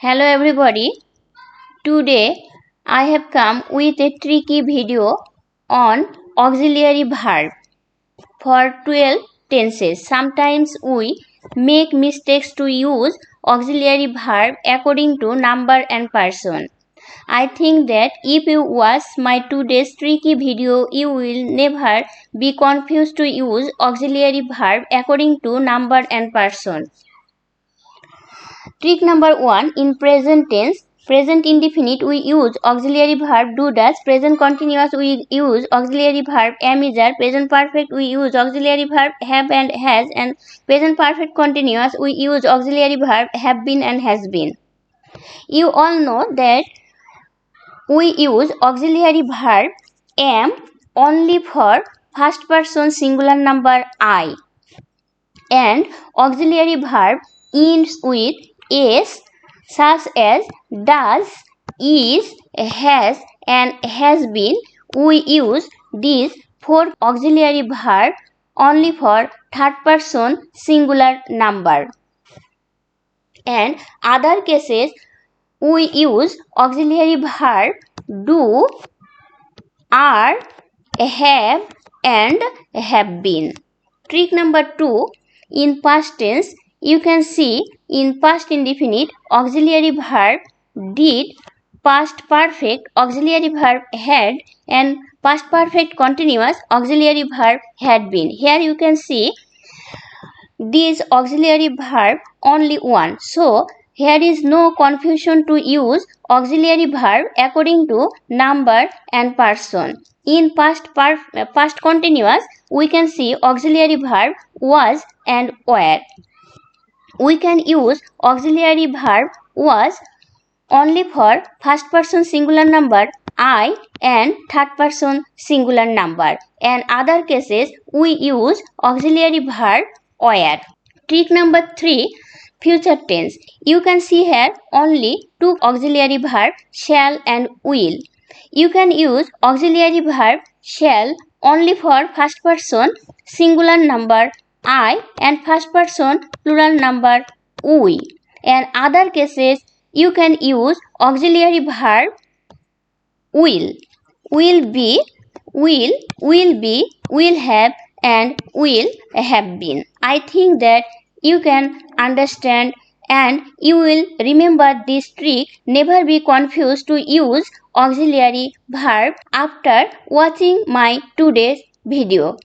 Hello everybody. Today I have come with a tricky video on auxiliary verb for 12 tenses. Sometimes we make mistakes to use auxiliary verb according to number and person. I think that if you watch my today's tricky video, you will never be confused to use auxiliary verb according to number and person. Trick number 1. In present tense, present indefinite we use auxiliary verb do does, present continuous we use auxiliary verb am is are, present perfect we use auxiliary verb have and has, and present perfect continuous we use auxiliary verb have been and has been. You all know that we use auxiliary verb am only for first person singular number I, and auxiliary verb ends with s such as does, is, has and has been. We use these four auxiliary verb only for third person singular number. And other cases we use auxiliary verb do, are, have and have been. Trick number 2. In past tense, you can see in past indefinite auxiliary verb did, past perfect auxiliary verb had and past perfect continuous auxiliary verb had been. Here you can see these auxiliary verb only one. So here is no confusion to use auxiliary verb according to number and person. In past continuous, we can see auxiliary verb was and were. We can use auxiliary verb was only for first person singular number I and third person singular number. And other cases we use auxiliary verb were. Trick number 3. Future tense. You can see here only two auxiliary verb shall and will. You can use auxiliary verb shall only for first person singular number I and first person plural number we. And other cases you can use auxiliary verb will. Will be, will have and will have been. I think that you can understand and you will remember this trick. Never be confused to use auxiliary verb after watching my today's video.